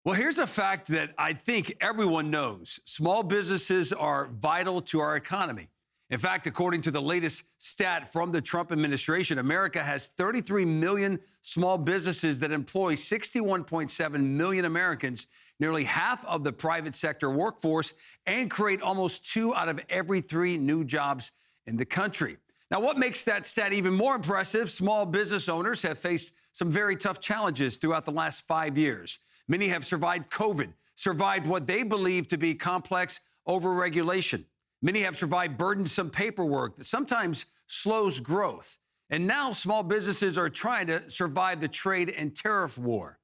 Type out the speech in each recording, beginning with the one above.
Well, here's a fact that I think everyone knows. Small businesses are vital to our economy. In fact, according to the latest stat from the Trump administration, America has 33 million small businesses that employ 61.7 million Americans, nearly half of the private sector workforce, and create almost 2 out of every 3 new jobs in the country. Now, what makes that stat even more impressive? Small business owners have faced some very tough challenges throughout the last 5 years. Many have survived COVID, survived what they believe to be complex overregulation. Many have survived burdensome paperwork that sometimes slows growth. And now small businesses are trying to survive the trade and tariff war.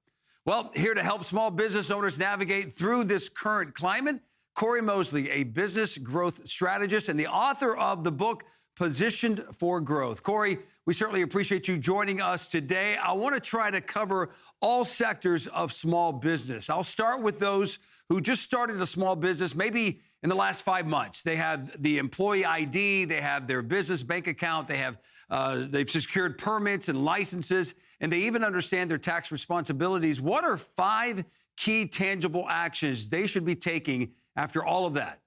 Well, here to help small business owners navigate through this current climate, Cory Mosley, a business growth strategist and the author of the book, Positioned for Growth. Cory, we certainly appreciate you joining us today. I want to try to cover all sectors of small business. I'll start with those who just started a small business, maybe in the last 5 months. They have the employee ID, they have their business bank account, they've secured permits and licenses, and they even understand their tax responsibilities. What are 5 key tangible actions they should be taking after all of that?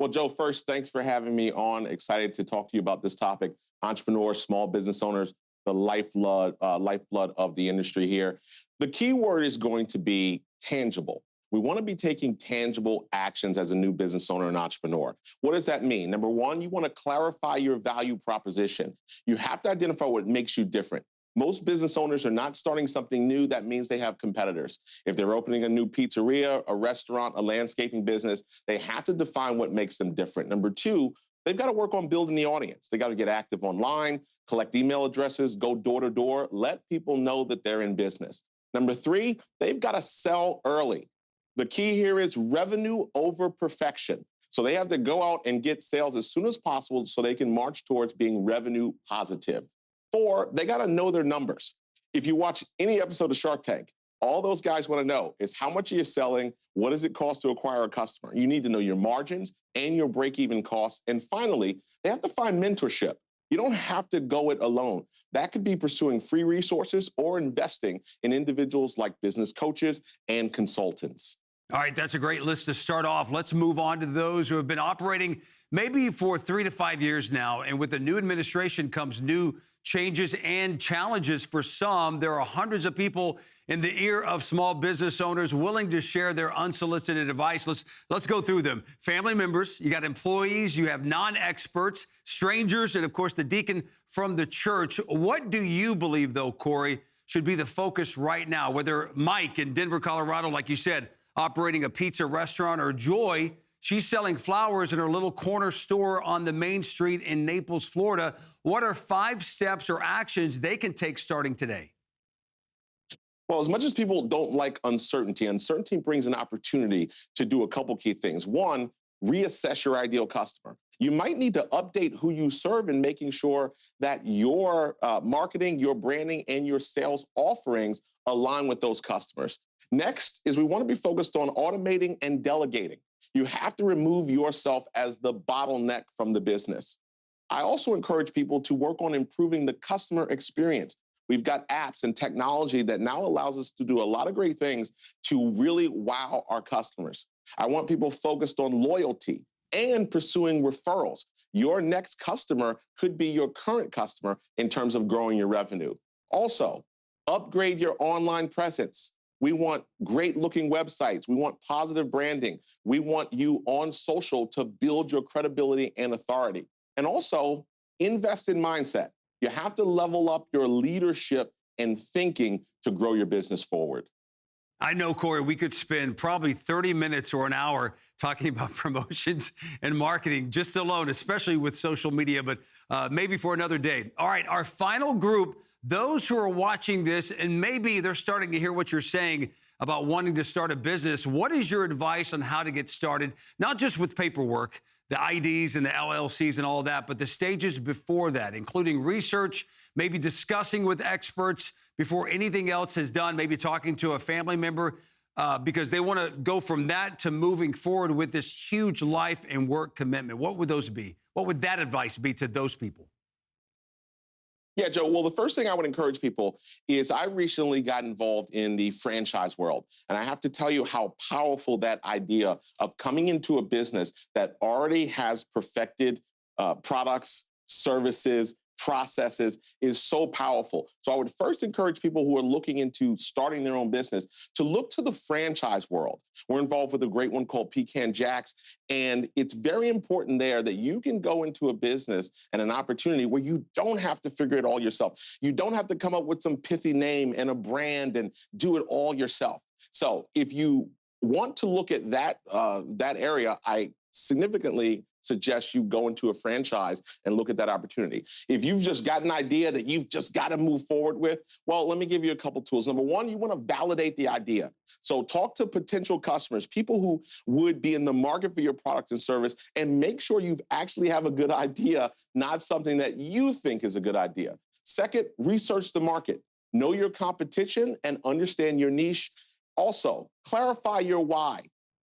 Well, Joe, first, thanks for having me on. Excited to talk to you about this topic. Entrepreneurs, small business owners, the lifeblood of the industry here. The key word is going to be tangible. We want to be taking tangible actions as a new business owner and entrepreneur. What does that mean? Number one, you want to clarify your value proposition. You have to identify what makes you different. Most business owners are not starting something new. That means they have competitors. If they're opening a new pizzeria, a restaurant, a landscaping business, they have to define what makes them different. Number two, they've got to work on building the audience. They got to get active online, collect email addresses, go door to door, let people know that they're in business. Number three, they've got to sell early. The key here is revenue over perfection. So they have to go out and get sales as soon as possible so they can march towards being revenue positive. 4, they got to know their numbers. If you watch any episode of Shark Tank, all those guys want to know is how much are you selling? What does it cost to acquire a customer? You need to know your margins and your break-even costs. And finally, they have to find mentorship. You don't have to go it alone. That could be pursuing free resources or investing in individuals like business coaches and consultants. All right, that's a great list to start off. Let's move on to those who have been operating maybe for 3 to 5 years now. And with the new administration comes new changes and challenges for some. There are hundreds of people in the ear of small business owners willing to share their unsolicited advice. Let's go through them. Family members, you got employees, you have non-experts, strangers, and of course the deacon from the church. What do you believe, though, Cory, should be the focus right now? Whether Mike in Denver, Colorado, like you said, operating a pizza restaurant, or Joy, she's selling flowers in her little corner store on the main street in Naples, Florida. What are 5 steps or actions they can take starting today? Well, as much as people don't like uncertainty, uncertainty brings an opportunity to do a couple key things. One, reassess your ideal customer. You might need to update who you serve and making sure that your marketing, your branding, and your sales offerings align with those customers. Next is we want to be focused on automating and delegating. You have to remove yourself as the bottleneck from the business. I also encourage people to work on improving the customer experience. We've got apps and technology that now allows us to do a lot of great things to really wow our customers. I want people focused on loyalty and pursuing referrals. Your next customer could be your current customer in terms of growing your revenue. Also, upgrade your online presence. We want great looking websites. We want positive branding. We want you on social to build your credibility and authority. And also invest in mindset. You have to level up your leadership and thinking to grow your business forward. I know, Cory, we could spend probably 30 minutes or an hour talking about promotions and marketing just alone, especially with social media, but maybe for another day. All right, our final group, those who are watching this, and maybe they're starting to hear what you're saying about wanting to start a business. What is your advice on how to get started? Not just with paperwork, the IDs and the LLCs and all of that, but the stages before that, including research, maybe discussing with experts before anything else is done, maybe talking to a family member, because they want to go from that to moving forward with this huge life and work commitment. What would those be? What would that advice be to those people? Yeah, Joe. Well, the first thing I would encourage people is I recently got involved in the franchise world. And I have to tell you how powerful that idea of coming into a business that already has perfected products, services, processes is so powerful. So I would first encourage people who are looking into starting their own business to look to the franchise world. We're involved with a great one called Pecan Jacks. And it's very important there that you can go into a business and an opportunity where you don't have to figure it all yourself. You don't have to come up with some pithy name and a brand and do it all yourself. So if you want to look at that area, I significantly suggest you go into a franchise and look at that opportunity. If you've just got an idea that you've just got to move forward with, well, let me give you a couple tools. Number one, you want to validate the idea. So talk to potential customers, people who would be in the market for your product and service, and make sure you actually have a good idea, not something that you think is a good idea. Second, research the market. Know your competition and understand your niche. Also, clarify your why.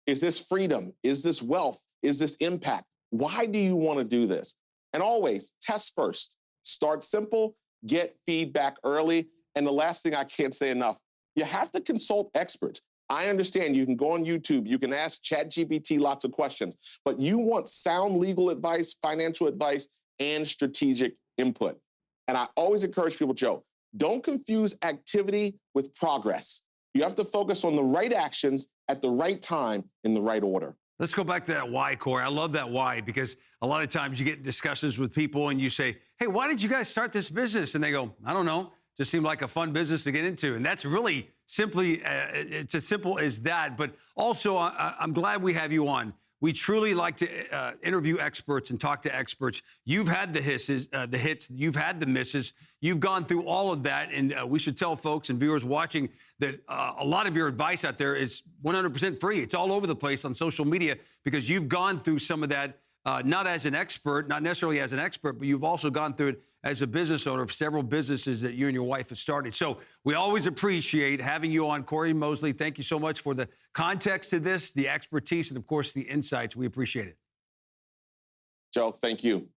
Is this freedom? Is this wealth? Is this impact? Why do you want to do this? And always test first. Start simple, get feedback early. And the last thing I can't say enough, you have to consult experts. I understand you can go on YouTube, you can ask ChatGPT lots of questions, but you want sound legal advice, financial advice, and strategic input. And I always encourage people, Joe, don't confuse activity with progress. You have to focus on the right actions at the right time in the right order. Let's go back to that why, Cory. I love that why, because a lot of times you get in discussions with people and you say, hey, why did you guys start this business? And they go, I don't know. Just seemed like a fun business to get into. And that's really simply, it's as simple as that. But also, I'm glad we have you on. We truly like to interview experts and talk to experts. You've had the hits, you've had the misses. You've gone through all of that. And we should tell folks and viewers watching that a lot of your advice out there is 100% free. It's all over the place on social media because you've gone through some of that, not as an expert, not necessarily as an expert, but you've also gone through it as a business owner of several businesses that you and your wife have started. So we always appreciate having you on, Cory Mosley. Thank you so much for the context to this, the expertise, and of course, the insights. We appreciate it. Joe, thank you.